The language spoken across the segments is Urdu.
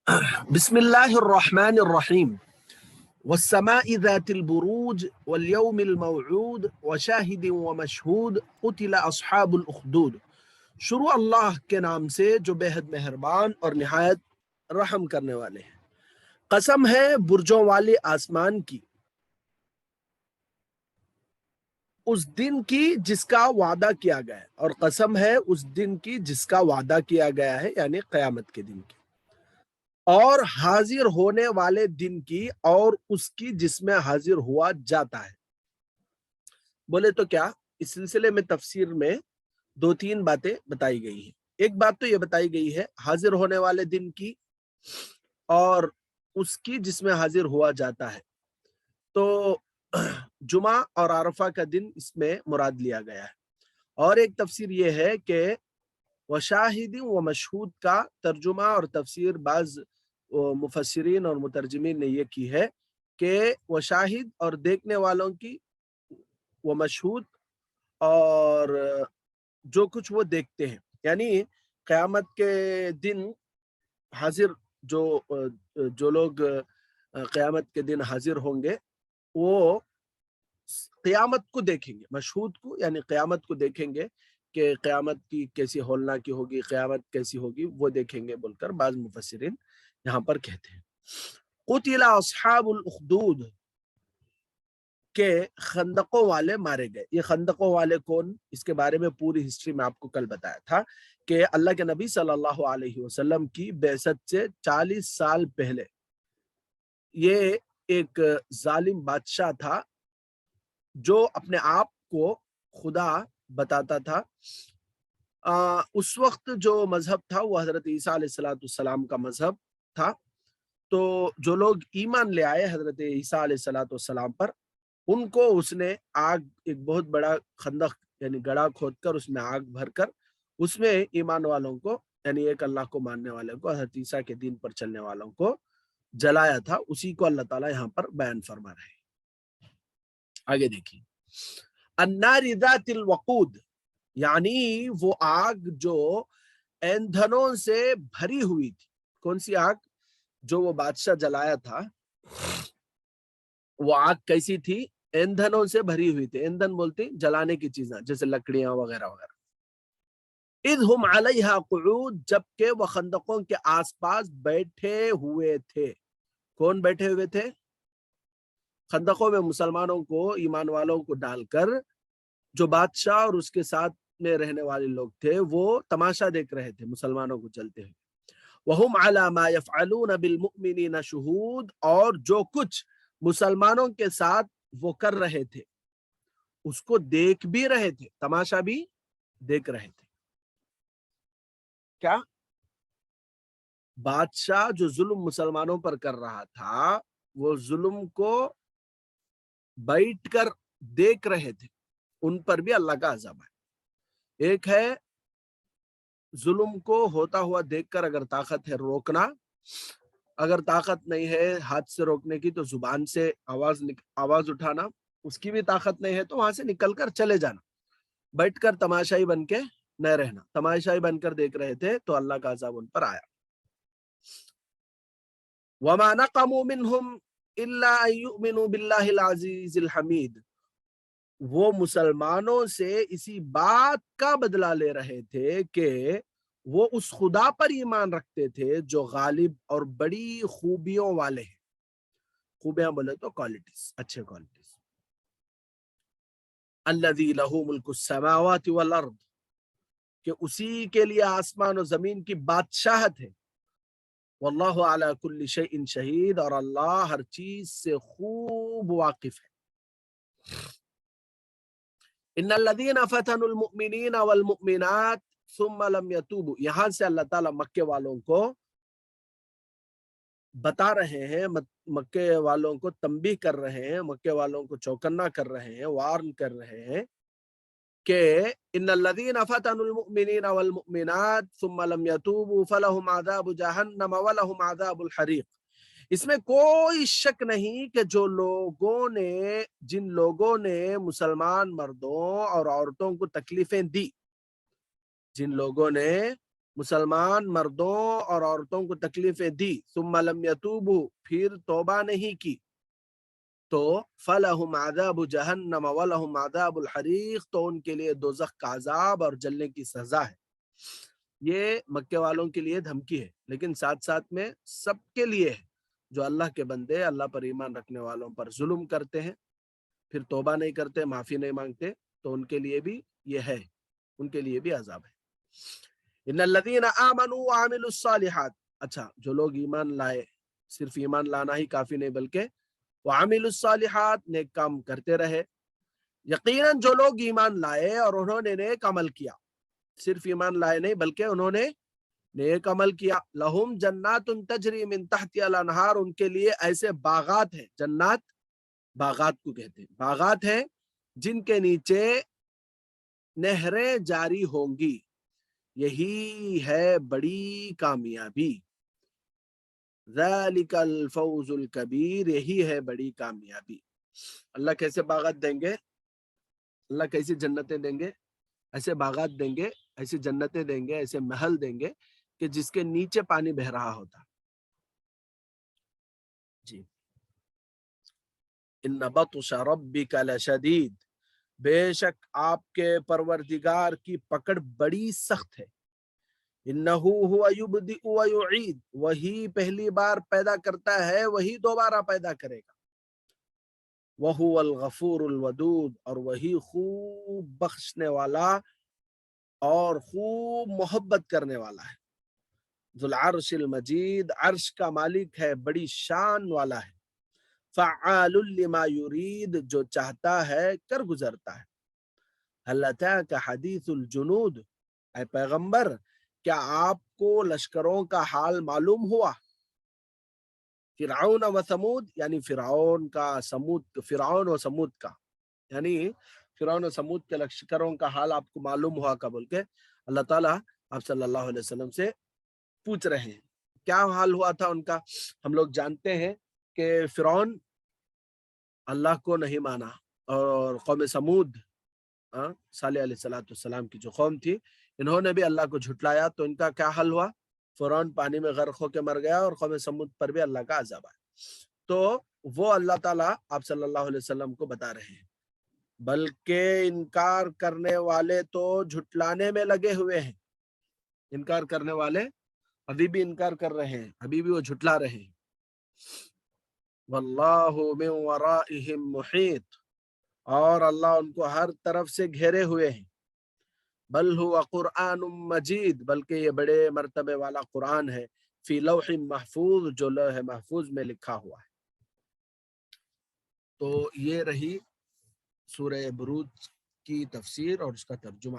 بسم الله الرحمن الرحيم والسماء ذات البروج واليوم الموعود وشاهد ومشهود قتل اصحاب الاخدود۔ شروع اللہ کے نام سے جو بے حد مہربان اور نہایت رحم کرنے والے ہیں۔ قسم ہے برجوں والے آسمان کی، اس دن کی جس کا وعدہ کیا گیا ہے، اور قسم ہے اس دن کی جس کا وعدہ کیا گیا ہے، یعنی قیامت کے دن کی، اور حاضر ہونے والے دن کی، اور اس کی جس میں حاضر ہوا جاتا ہے۔ بولے تو کیا اس سلسلے میں تفسیر میں دو تین باتیں بتائی گئی ہیں۔ ایک بات تو یہ بتائی گئی ہے حاضر ہونے والے دن کی اور اس کی جس میں حاضر ہوا جاتا ہے، تو جمعہ اور عرفہ کا دن اس میں مراد لیا گیا ہے۔ اور ایک تفسیر یہ ہے کہ وشاہد و مشہود کا ترجمہ اور تفسیر بعض مفسرین اور مترجمین نے یہ کی ہے کہ وشاہد اور دیکھنے والوں کی، وہ مشہود اور جو کچھ وہ دیکھتے ہیں، یعنی قیامت کے دن حاضر جو لوگ قیامت کے دن حاضر ہوں گے وہ قیامت کو دیکھیں گے، مشہود کو یعنی قیامت کو دیکھیں گے کہ قیامت کی کیسی ہولناکی ہوگی، قیامت کیسی ہوگی، وہ دیکھیں گے بول کر بعض مفسرین یہاں پر کہتے ہیں۔ قتل اصحاب الاخدود کہ خندقوں والے مارے گئے۔ یہ خندقوں والے کون، اس کے بارے میں پوری ہسٹری میں آپ کو کل بتایا تھا کہ اللہ کے نبی صلی اللہ علیہ وسلم کی بعثت سے 40 سال پہلے یہ ایک ظالم بادشاہ تھا جو اپنے آپ کو خدا بتاتا تھا۔ اس وقت جو مذہب تھا وہ حضرت عیسیٰ علیہ السلام کا مذہب تھا، تو جو لوگ ایمان لے آئے حضرت عیسیٰ علیہ السلام پر، ان کو اس نے آگ، ایک بہت بڑا خندق یعنی گڑھا کھود کر اس میں آگ بھر کر اس میں ایمان والوں کو، یعنی ایک اللہ کو ماننے والوں کو، حضرت عیسیٰ کے دین پر چلنے والوں کو جلایا تھا۔ اسی کو اللہ تعالیٰ یہاں پر بیان فرما رہے ہیں۔ آگے دیکھیں، النار ذات الوقود، یعنی وہ آگ جو ایندھنوں سے بھری ہوئی تھی۔ کون سی آگ؟ جو وہ بادشاہ جلایا تھا وہ آگ کیسی تھی؟ ایندھنوں سے بھری ہوئی تھی۔ ایندھن بولتے جلانے کی چیزیں جیسے لکڑیاں وغیرہ وغیرہ۔ اذ ہم علیہا قعود، جبکہ وہ خندقوں کے آس پاس بیٹھے ہوئے تھے۔ کون بیٹھے ہوئے تھے؟ خندقوں میں مسلمانوں کو، ایمان والوں کو ڈال کر جو بادشاہ اور اس کے ساتھ میں رہنے والے لوگ تھے وہ تماشا دیکھ رہے تھے مسلمانوں کو چلتے ہوئے۔ وَهُمْ عَلَى مَا يَفْعَلُونَ بِالْمُؤْمِنِينَ شُهُودٌ، اور جو کچھ مسلمانوں کے ساتھ وہ کر رہے تھے اس کو دیکھ بھی رہے تھے، تماشا بھی دیکھ رہے تھے۔ کیا؟ بادشاہ جو ظلم مسلمانوں پر کر رہا تھا وہ ظلم کو بیٹھ کر دیکھ رہے تھے، ان پر بھی اللہ کا عذاب ہے۔ ایک ہے ظلم کو ہوتا ہوا دیکھ کر اگر طاقت ہے روکنا، اگر طاقت نہیں ہے ہاتھ سے روکنے کی تو زبان سے آواز اٹھانا، اس کی بھی طاقت نہیں ہے تو وہاں سے نکل کر چلے جانا، بیٹھ کر تماشائی بن کے نہ رہنا۔ تماشائی بن کر دیکھ رہے تھے تو اللہ کا عذاب ان پر آیا۔ وَمَا نَقَمُوا مِنْهُمْ إِلَّا أَن يُؤْمِنُوا بِاللَّهِ الْعَزِيزِ الْحَمِيدِ، وہ مسلمانوں سے اسی بات کا بدلہ لے رہے تھے کہ وہ اس خدا پر ایمان رکھتے تھے جو غالب اور بڑی خوبیوں والے ہیں۔ خوبیاں بولے تو کوالٹیز، اچھے کوالٹیز۔ الذی لہ ملک السماوات والارض، کہ اسی کے لیے آسمان و زمین کی بادشاہت ہے۔ واللہ علی کل شیء شہید، اور اللہ ہر چیز سے خوب واقف ہے۔ ان الذین فتنوا المؤمنین والمؤمنات ثم لم يتوبوا، یہاں سے اللہ تعالیٰ مکے والوں کو بتا رہے ہیں، مکے والوں کو تنبیہ کر رہے ہیں، مکے والوں کو چوکنا کر رہے ہیں، وارن کر رہے ہیں کہ ان الذین فتنوا المؤمنین والمؤمنات ثم لم يتوبوا فلهم عذاب جہنم ولهم عذاب الحریق۔ اس میں کوئی شک نہیں کہ جن لوگوں نے مسلمان مردوں اور عورتوں کو تکلیفیں دی، جن لوگوں نے مسلمان مردوں اور عورتوں کو تکلیفیں دی، ثم لم یتوبوا، پھر توبہ نہیں کی، تو فلہم عذاب جہنم ولہم عذاب الحریق، تو ان کے لیے دوزخ کا عذاب اور جلنے کی سزا ہے۔ یہ مکے والوں کے لیے دھمکی ہے، لیکن ساتھ ساتھ میں سب کے لیے ہے جو اللہ کے بندے، اللہ پر ایمان رکھنے والوں پر ظلم کرتے ہیں، پھر توبہ نہیں کرتے، معافی نہیں مانگتے، تو ان کے لیے بھی یہ ہے، ان کے لیے بھی عذاب ہے۔ ان الذین آمنوا وعملوا الصالحات، اچھا جو لوگ ایمان لائے، صرف ایمان لانا ہی کافی نہیں بلکہ وعملوا الصالحات، نیک کام کرتے رہے، یقیناً جو لوگ ایمان لائے اور انہوں نے نیک عمل کیا، صرف ایمان لائے نہیں بلکہ انہوں نے نیک عمل کیا، لہم جنات تجری من تحتها الانہار، ان کے لیے ایسے باغات ہیں، جنات باغات کو کہتے ہیں، باغات ہیں جن کے نیچے نہریں جاری ہوں گی، یہی ہے بڑی کامیابی، ذالک الفوز الکبیر، یہی ہے بڑی کامیابی۔ اللہ کیسے باغات دیں گے، اللہ کیسی جنتیں دیں گے، ایسے باغات دیں گے، ایسی جنتیں دیں گے، ایسے محل دیں گے کہ جس کے نیچے پانی بہ رہا ہوتا۔ جی، ان بطش ربک لشدید، بے شک آپ کے پروردگار کی پکڑ بڑی سخت ہے، انہو ہوا یبدئ ویعید، وہی پہلی بار پیدا کرتا ہے، وہی دوبارہ پیدا کرے گا، وہو الغفور الودود، اور وہی خوب بخشنے والا اور خوب محبت کرنے والا ہے، ذو العرش المجید، عرش کا مالک ہے، بڑی شان والا ہے، فعال لما یرید، جو چاہتا ہے کر گزرتا ہے، هل اتاک حدیث الجنود، اے پیغمبر کیا آپ کو لشکروں کا حال معلوم ہوا، فرعون و ثمود، یعنی فرعون و ثمود کا، یعنی فرعون و ثمود کے لشکروں کا حال آپ کو معلوم ہوا کا بول کے اللہ تعالیٰ آپ صلی اللہ علیہ وسلم سے پوچھ رہے ہیں کیا حال ہوا تھا ان کا۔ ہم لوگ جانتے ہیں کہ فرعون اللہ کو نہیں مانا، اور قوم ثمود، صالح علیہ السلام کی جو قوم تھی، انہوں نے بھی اللہ کو جھٹلایا، تو ان کا کیا حل ہوا، فرعون پانی میں غرق ہو کے مر گیا، اور قوم ثمود پر بھی اللہ کا عذاب آیا۔ تو وہ اللہ تعالیٰ آپ صلی اللہ علیہ وسلم کو بتا رہے ہیں، بلکہ انکار کرنے والے تو جھٹلانے میں لگے ہوئے ہیں، انکار کرنے والے ابھی بھی انکار کر رہے ہیں، ابھی بھی وہ جھٹلا رہے ہیں، واللہ من ورائہم محیط، اور اللہ ان کو ہر طرف سے گھیرے ہوئے ہیں، بل ہوا قرآن مجید، بلکہ یہ بڑے مرتبے والا قرآن ہے، فی لوح محفوظ، جو لوح محفوظ میں لکھا ہوا ہے۔ تو یہ رہی سورہ بروج کی تفسیر اور اس کا ترجمہ،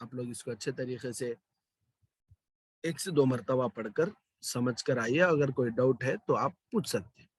آپ لوگ اس کو اچھے طریقے سے 1 سے 2 مرتبہ پڑھ کر سمجھ کر آئیے، اگر کوئی ڈاؤٹ ہے تو آپ پوچھ سکتے ہیں۔